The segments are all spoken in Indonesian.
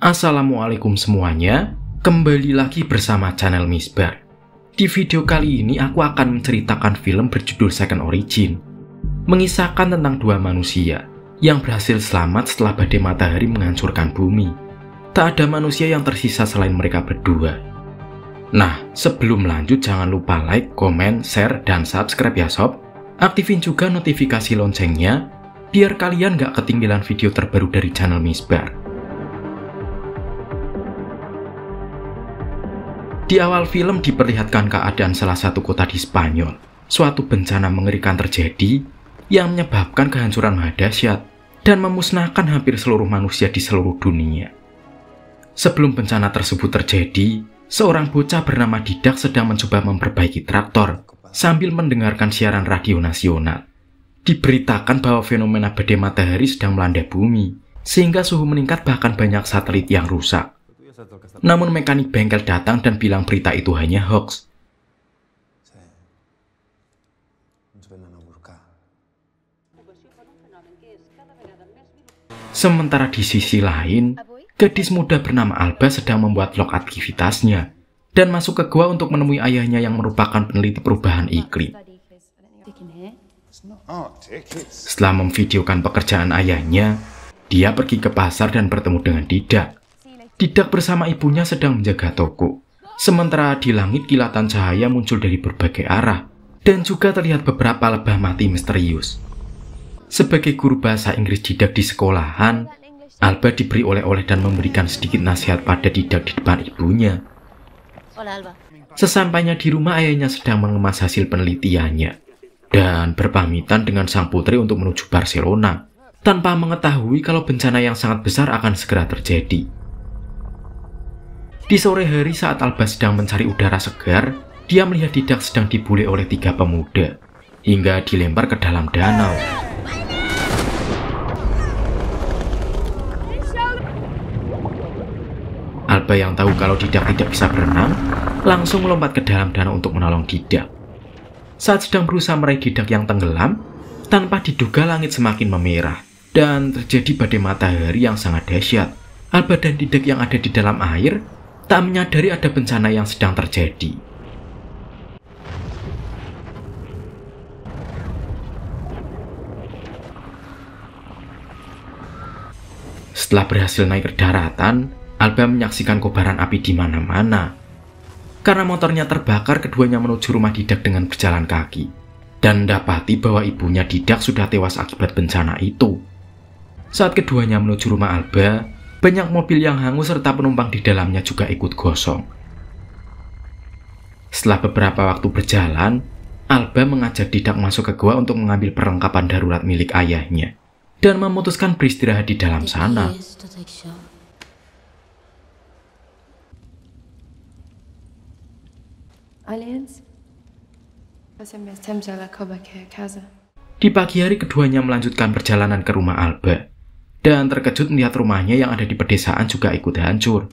Assalamualaikum semuanya, kembali lagi bersama channel Misbar. Di video kali ini aku akan menceritakan film berjudul Second Origin, mengisahkan tentang dua manusia yang berhasil selamat setelah badai matahari menghancurkan bumi. Tak ada manusia yang tersisa selain mereka berdua. Nah, sebelum lanjut jangan lupa like, komen, share, dan subscribe ya sob. Aktifin juga notifikasi loncengnya biar kalian gak ketinggalan video terbaru dari channel Misbar. Di awal film diperlihatkan keadaan salah satu kota di Spanyol. Suatu bencana mengerikan terjadi yang menyebabkan kehancuran dahsyat dan memusnahkan hampir seluruh manusia di seluruh dunia. Sebelum bencana tersebut terjadi, seorang bocah bernama Didak sedang mencoba memperbaiki traktor sambil mendengarkan siaran radio nasional. Diberitakan bahwa fenomena badai matahari sedang melanda bumi, sehingga suhu meningkat bahkan banyak satelit yang rusak. Namun mekanik bengkel datang dan bilang berita itu hanya hoax. Sementara di sisi lain, gadis muda bernama Alba sedang membuat vlog aktivitasnya dan masuk ke gua untuk menemui ayahnya yang merupakan peneliti perubahan iklim. Setelah memvideokan pekerjaan ayahnya, dia pergi ke pasar dan bertemu dengan Didak. Didak bersama ibunya sedang menjaga toko. Sementara di langit kilatan cahaya muncul dari berbagai arah dan juga terlihat beberapa lebah mati misterius. Sebagai guru bahasa Inggris Didak di sekolahan, Alba diberi oleh-oleh dan memberikan sedikit nasihat pada Didak di depan ibunya. Sesampainya di rumah, ayahnya sedang mengemas hasil penelitiannya dan berpamitan dengan sang putri untuk menuju Barcelona tanpa mengetahui kalau bencana yang sangat besar akan segera terjadi. Di sore hari saat Alba sedang mencari udara segar, dia melihat Didak sedang dibuli oleh 3 pemuda hingga dilempar ke dalam danau. Alba yang tahu kalau Didak tidak bisa berenang, langsung melompat ke dalam danau untuk menolong Didak. Saat sedang berusaha meraih Didak yang tenggelam, tanpa diduga langit semakin memerah dan terjadi badai matahari yang sangat dahsyat. Alba dan Didak yang ada di dalam air tak menyadari ada bencana yang sedang terjadi. Setelah berhasil naik ke daratan, Alba menyaksikan kobaran api di mana-mana. Karena motornya terbakar, keduanya menuju rumah Didak dengan berjalan kaki dan mendapati bahwa ibunya Didak sudah tewas akibat bencana itu. Saat keduanya menuju rumah Alba, banyak mobil yang hangus serta penumpang di dalamnya juga ikut gosong. Setelah beberapa waktu berjalan, Alba mengajak Didak masuk ke gua untuk mengambil perlengkapan darurat milik ayahnya dan memutuskan beristirahat di dalam sana. Di pagi hari keduanya melanjutkan perjalanan ke rumah Alba dan terkejut melihat rumahnya yang ada di pedesaan juga ikut hancur.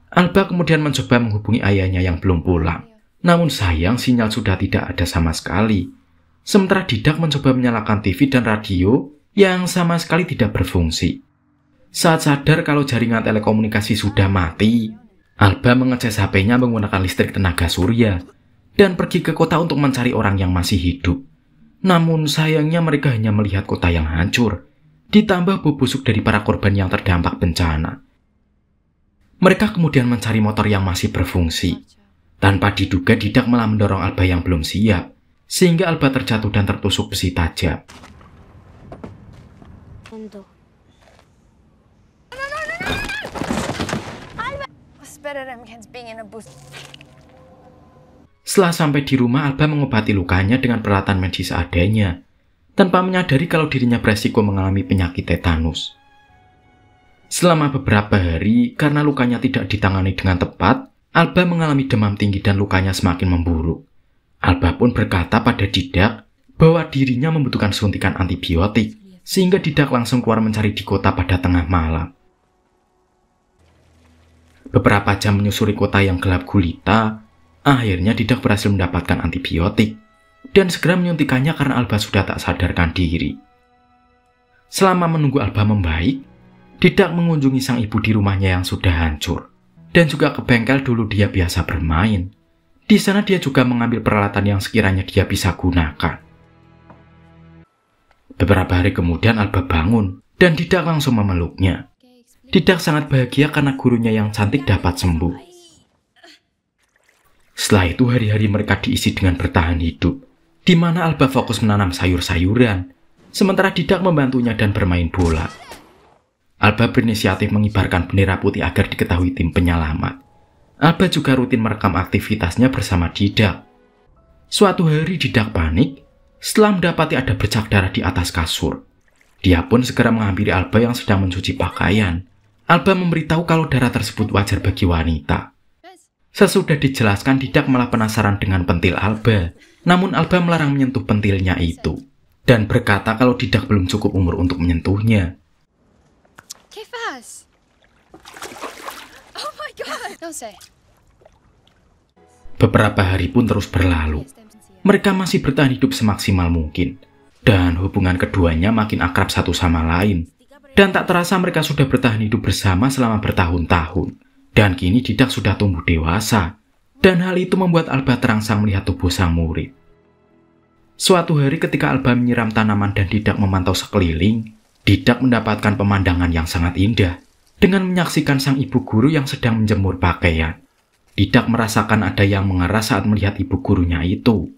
Alba kemudian mencoba menghubungi ayahnya yang belum pulang. Namun sayang sinyal sudah tidak ada sama sekali. Sementara Didak mencoba menyalakan TV dan radio yang sama sekali tidak berfungsi. Saat sadar kalau jaringan telekomunikasi sudah mati, Alba ngecas HP-nya menggunakan listrik tenaga surya dan pergi ke kota untuk mencari orang yang masih hidup. Namun sayangnya mereka hanya melihat kota yang hancur, ditambah bau busuk dari para korban yang terdampak bencana. Mereka kemudian mencari motor yang masih berfungsi. Tanpa diduga Didak malah mendorong Alba yang belum siap, sehingga Alba terjatuh dan tertusuk besi tajam. Setelah sampai di rumah, Alba mengobati lukanya dengan peralatan medis seadanya, tanpa menyadari kalau dirinya beresiko mengalami penyakit tetanus. Selama beberapa hari, karena lukanya tidak ditangani dengan tepat, Alba mengalami demam tinggi dan lukanya semakin memburuk. Alba pun berkata pada Didak bahwa dirinya membutuhkan suntikan antibiotik, sehingga Didak langsung keluar mencari di kota pada tengah malam. Beberapa jam menyusuri kota yang gelap gulita, akhirnya Didak berhasil mendapatkan antibiotik dan segera menyuntikannya karena Alba sudah tak sadarkan diri. Selama menunggu Alba membaik, Didak mengunjungi sang ibu di rumahnya yang sudah hancur, dan juga ke bengkel dulu dia biasa bermain. Di sana dia juga mengambil peralatan yang sekiranya dia bisa gunakan. Beberapa hari kemudian Alba bangun, dan Didak langsung memeluknya. Didak sangat bahagia karena gurunya yang cantik dapat sembuh. Setelah itu hari-hari mereka diisi dengan bertahan hidup, di mana Alba fokus menanam sayur-sayuran, sementara Didak membantunya dan bermain bola. Alba berinisiatif mengibarkan bendera putih agar diketahui tim penyelamat. Alba juga rutin merekam aktivitasnya bersama Didak. Suatu hari Didak panik setelah mendapati ada bercak darah di atas kasur. Dia pun segera menghampiri Alba yang sedang mencuci pakaian. Alba memberitahu kalau darah tersebut wajar bagi wanita. Sesudah dijelaskan, Didak malah penasaran dengan pentil Alba. Namun Alba melarang menyentuh pentilnya itu dan berkata kalau Didak belum cukup umur untuk menyentuhnya. Beberapa hari pun terus berlalu. Mereka masih bertahan hidup semaksimal mungkin, dan hubungan keduanya makin akrab satu sama lain. Dan tak terasa mereka sudah bertahan hidup bersama selama bertahun-tahun. Dan kini Didak sudah tumbuh dewasa, dan hal itu membuat Alba terangsang melihat tubuh sang murid. Suatu hari ketika Alba menyiram tanaman dan Didak memantau sekeliling, Didak mendapatkan pemandangan yang sangat indah dengan menyaksikan sang ibu guru yang sedang menjemur pakaian. Didak merasakan ada yang mengeras saat melihat ibu gurunya itu.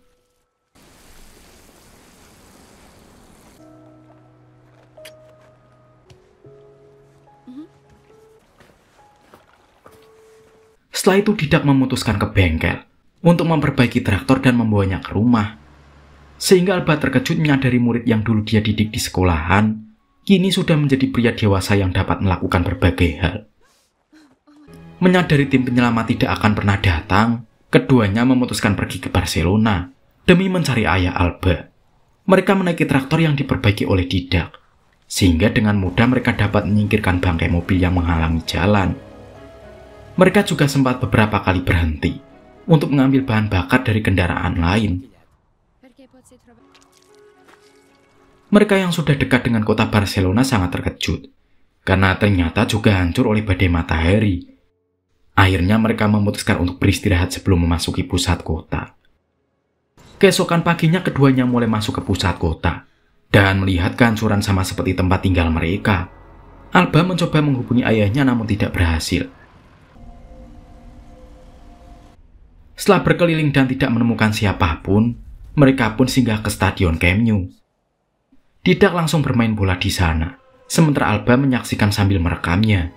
Setelah itu Didak memutuskan ke bengkel untuk memperbaiki traktor dan membawanya ke rumah. Sehingga Alba terkejut menyadari murid yang dulu dia didik di sekolahan kini sudah menjadi pria dewasa yang dapat melakukan berbagai hal. Menyadari tim penyelamat tidak akan pernah datang, keduanya memutuskan pergi ke Barcelona demi mencari ayah Alba. Mereka menaiki traktor yang diperbaiki oleh Didak, sehingga dengan mudah mereka dapat menyingkirkan bangkai mobil yang menghalangi jalan. Mereka juga sempat beberapa kali berhenti untuk mengambil bahan bakar dari kendaraan lain. Mereka yang sudah dekat dengan kota Barcelona sangat terkejut, karena ternyata juga hancur oleh badai matahari. Akhirnya mereka memutuskan untuk beristirahat sebelum memasuki pusat kota. Keesokan paginya keduanya mulai masuk ke pusat kota, dan melihat kehancuran sama seperti tempat tinggal mereka. Alba mencoba menghubungi ayahnya namun tidak berhasil. Setelah berkeliling dan tidak menemukan siapapun, mereka pun singgah ke stadion Camp Nou. Didak langsung bermain bola di sana, sementara Alba menyaksikan sambil merekamnya.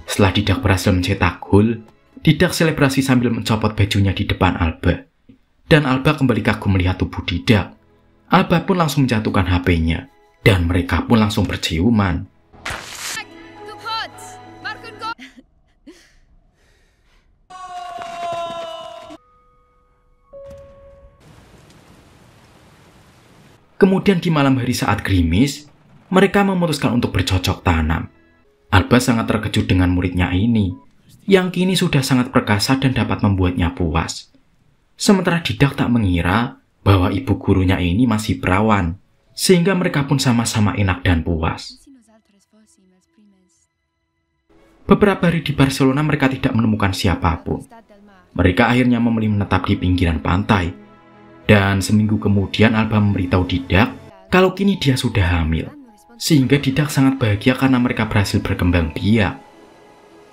Setelah Didak berhasil mencetak gol, Didak selebrasi sambil mencopot bajunya di depan Alba. Dan Alba kembali kagum melihat tubuh Didak. Alba pun langsung menjatuhkan HP-nya, dan mereka pun langsung berciuman. Kemudian di malam hari saat gerimis, mereka memutuskan untuk bercocok tanam. Alba sangat terkejut dengan muridnya ini, yang kini sudah sangat perkasa dan dapat membuatnya puas. Sementara Didak tak mengira bahwa ibu gurunya ini masih perawan, sehingga mereka pun sama-sama enak dan puas. Beberapa hari di Barcelona mereka tidak menemukan siapapun. Mereka akhirnya memilih menetap di pinggiran pantai. Dan seminggu kemudian Alba memberitahu Didak kalau kini dia sudah hamil. Sehingga Didak sangat bahagia karena mereka berhasil berkembang biak.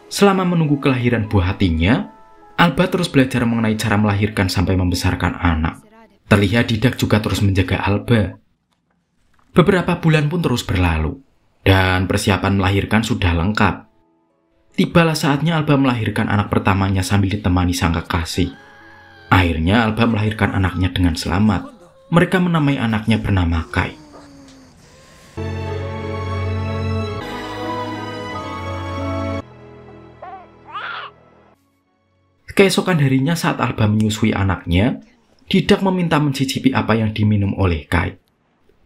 Selama menunggu kelahiran buah hatinya, Alba terus belajar mengenai cara melahirkan sampai membesarkan anak. Terlihat Didak juga terus menjaga Alba. Beberapa bulan pun terus berlalu, dan persiapan melahirkan sudah lengkap. Tibalah saatnya Alba melahirkan anak pertamanya sambil ditemani sang kekasih. Akhirnya Alba melahirkan anaknya dengan selamat. Mereka menamai anaknya bernama Kai. Keesokan harinya saat Alba menyusui anaknya, Didak meminta mencicipi apa yang diminum oleh Kai.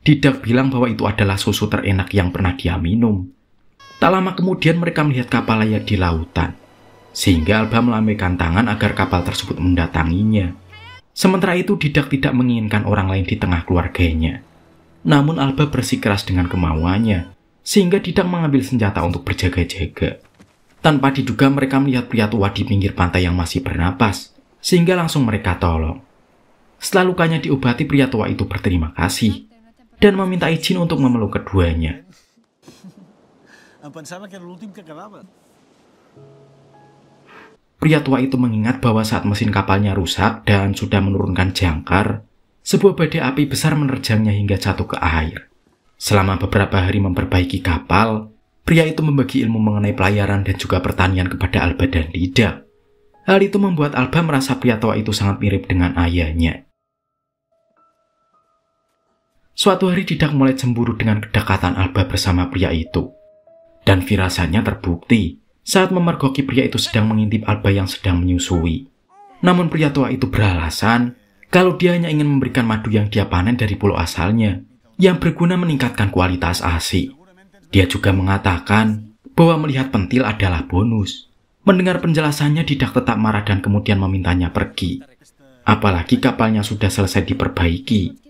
Didak bilang bahwa itu adalah susu terenak yang pernah dia minum. Tak lama kemudian mereka melihat kapal layar di lautan. Sehingga Alba melambaikan tangan agar kapal tersebut mendatanginya. Sementara itu Didak tidak menginginkan orang lain di tengah keluarganya. Namun Alba bersikeras dengan kemauannya. sehingga Didak mengambil senjata untuk berjaga-jaga. Tanpa diduga mereka melihat pria tua di pinggir pantai yang masih bernapas, sehingga langsung mereka tolong. Setelah lukanya diobati, pria tua itu berterima kasih dan meminta izin untuk memeluk keduanya. Pria tua itu mengingat bahwa saat mesin kapalnya rusak dan sudah menurunkan jangkar, sebuah badai api besar menerjangnya hingga jatuh ke air. Selama beberapa hari memperbaiki kapal, pria itu membagi ilmu mengenai pelayaran dan juga pertanian kepada Alba dan Didak. Hal itu membuat Alba merasa pria tua itu sangat mirip dengan ayahnya. Suatu hari Didak mulai cemburu dengan kedekatan Alba bersama pria itu. Dan firasatnya terbukti saat memergoki pria itu sedang mengintip Alba yang sedang menyusui. Namun pria tua itu beralasan kalau dia hanya ingin memberikan madu yang dia panen dari pulau asalnya, yang berguna meningkatkan kualitas ASI. Dia juga mengatakan bahwa melihat pentil adalah bonus. Mendengar penjelasannya, Didak tetap marah dan kemudian memintanya pergi. Apalagi kapalnya sudah selesai diperbaiki.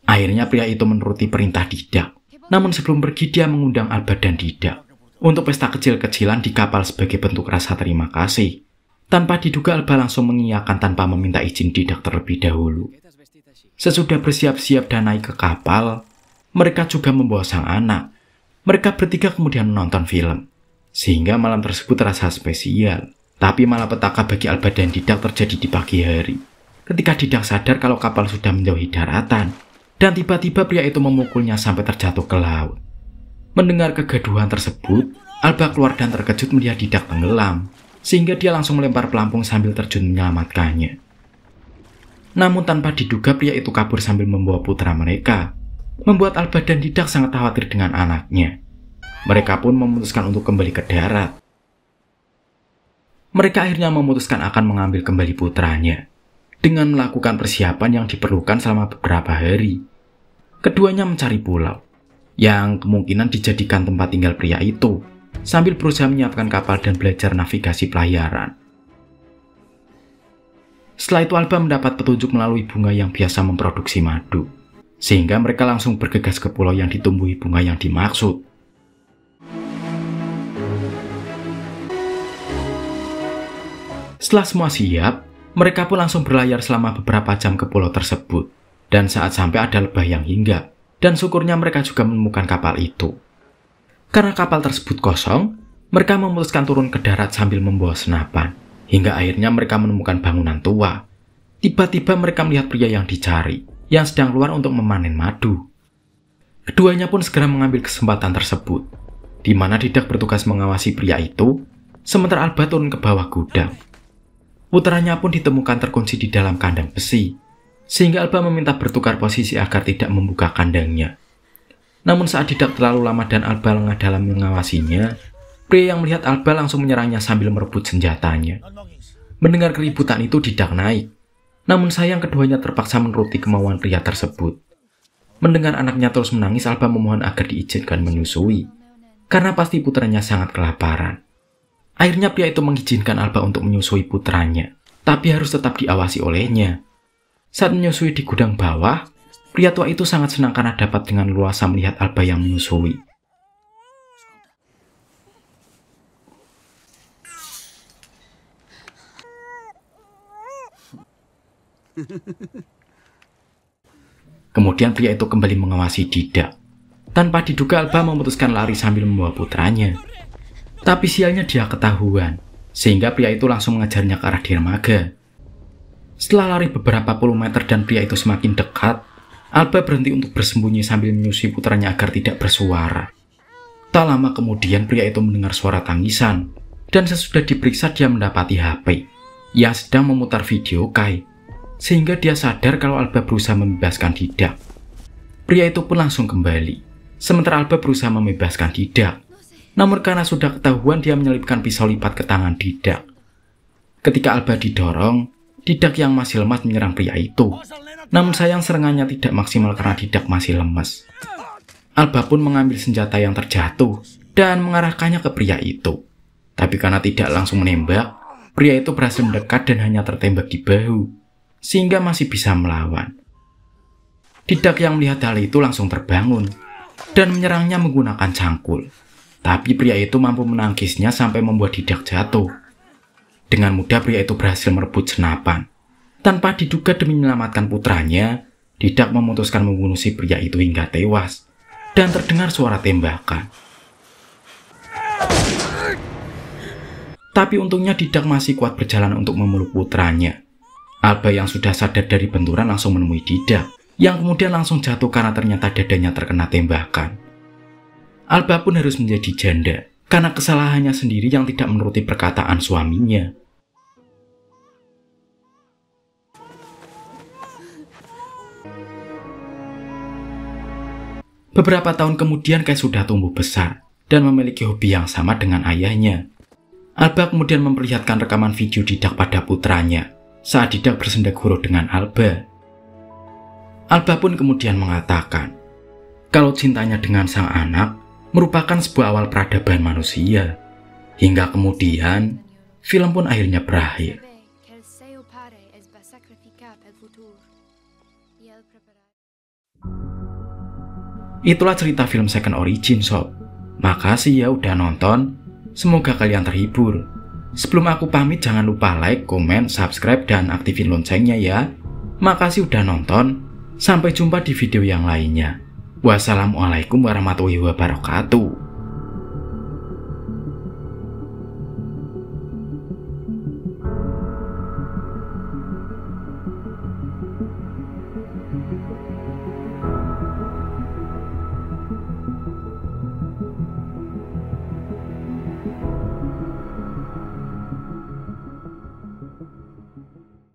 Akhirnya pria itu menuruti perintah Didak. Namun sebelum pergi, dia mengundang Alba dan Didak untuk pesta kecil-kecilan di kapal sebagai bentuk rasa terima kasih. Tanpa diduga, Alba langsung mengiyakan tanpa meminta izin Didak terlebih dahulu. Sesudah bersiap-siap dan naik ke kapal, mereka juga membawa sang anak. Mereka bertiga kemudian menonton film, sehingga malam tersebut terasa spesial. Tapi malapetaka bagi Alba dan Didak terjadi di pagi hari. Ketika Didak sadar kalau kapal sudah menjauhi daratan, dan tiba-tiba pria itu memukulnya sampai terjatuh ke laut. Mendengar kegaduhan tersebut, Alba keluar dan terkejut melihat Didak tenggelam, sehingga dia langsung melempar pelampung sambil terjun menyelamatkannya. Namun tanpa diduga pria itu kabur sambil membawa putra mereka, membuat Alba dan Didak sangat khawatir dengan anaknya. Mereka pun memutuskan untuk kembali ke darat. Mereka akhirnya memutuskan akan mengambil kembali putranya, dengan melakukan persiapan yang diperlukan selama beberapa hari. Keduanya mencari pulau, yang kemungkinan dijadikan tempat tinggal pria itu, sambil berusaha menyiapkan kapal dan belajar navigasi pelayaran. Setelah itu Alba mendapat petunjuk melalui bunga yang biasa memproduksi madu, sehingga mereka langsung bergegas ke pulau yang ditumbuhi bunga yang dimaksud. Setelah semua siap, mereka pun langsung berlayar selama beberapa jam ke pulau tersebut. Dan saat sampai ada lebah yang hinggap, dan syukurnya mereka juga menemukan kapal itu. Karena kapal tersebut kosong, mereka memutuskan turun ke darat sambil membawa senapan. Hingga akhirnya mereka menemukan bangunan tua. Tiba-tiba mereka melihat pria yang dicari, yang sedang keluar untuk memanen madu. Keduanya pun segera mengambil kesempatan tersebut, di mana Didak bertugas mengawasi pria itu, sementara Alba turun ke bawah gudang. Putranya pun ditemukan terkunci di dalam kandang besi, sehingga Alba meminta bertukar posisi agar tidak membuka kandangnya. Namun saat Didak terlalu lama dan Alba lengah dalam mengawasinya, pria yang melihat Alba langsung menyerangnya sambil merebut senjatanya. Mendengar keributan itu, Didak naik. Namun sayang keduanya terpaksa menuruti kemauan pria tersebut. Mendengar anaknya terus menangis, Alba memohon agar diizinkan menyusui, karena pasti putranya sangat kelaparan. Akhirnya pria itu mengizinkan Alba untuk menyusui putranya, tapi harus tetap diawasi olehnya. Saat menyusui di gudang bawah, pria tua itu sangat senang karena dapat dengan leluasa melihat Alba yang menyusui. Kemudian pria itu kembali mengawasi Didak. Tanpa diduga Alba memutuskan lari sambil membawa putranya. Tapi sialnya dia ketahuan, sehingga pria itu langsung mengejarnya ke arah dermaga. Setelah lari beberapa puluh meter dan pria itu semakin dekat, Alba berhenti untuk bersembunyi sambil menyusui putranya agar tidak bersuara. Tak lama kemudian pria itu mendengar suara tangisan, dan sesudah diperiksa dia mendapati HP yang sedang memutar video Kai, sehingga dia sadar kalau Alba berusaha membebaskan Didak. Pria itu pun langsung kembali, sementara Alba berusaha membebaskan Didak. Namun karena sudah ketahuan, dia menyelipkan pisau lipat ke tangan Didak. Ketika Alba didorong, Didak yang masih lemas menyerang pria itu. Namun sayang serangannya tidak maksimal karena Didak masih lemas. Alba pun mengambil senjata yang terjatuh dan mengarahkannya ke pria itu. Tapi karena tidak langsung menembak, pria itu berhasil mendekat dan hanya tertembak di bahu, sehingga masih bisa melawan. Didak yang melihat hal itu langsung terbangun, dan menyerangnya menggunakan cangkul. Tapi pria itu mampu menangkisnya sampai membuat Didak jatuh. Dengan mudah pria itu berhasil merebut senapan. Tanpa diduga demi menyelamatkan putranya, Didak memutuskan membunuh si pria itu hingga tewas. Dan terdengar suara tembakan. Tapi untungnya Didak masih kuat berjalan untuk memeluk putranya. Alba yang sudah sadar dari benturan langsung menemui Didak, yang kemudian langsung jatuh karena ternyata dadanya terkena tembakan. Alba pun harus menjadi janda karena kesalahannya sendiri yang tidak menuruti perkataan suaminya. Beberapa tahun kemudian Kai sudah tumbuh besar dan memiliki hobi yang sama dengan ayahnya. Alba kemudian memperlihatkan rekaman video Didak pada putranya saat Didak bersenda gurau dengan Alba. Alba pun kemudian mengatakan kalau cintanya dengan sang anak merupakan sebuah awal peradaban manusia. Hingga kemudian film pun akhirnya berakhir. Itulah cerita film Second Origin Sob. Makasih ya udah nonton. Semoga kalian terhibur. Sebelum aku pamit jangan lupa like, komen, subscribe, dan aktifin loncengnya ya. Makasih udah nonton. Sampai jumpa di video yang lainnya. Wassalamualaikum warahmatullahi wabarakatuh.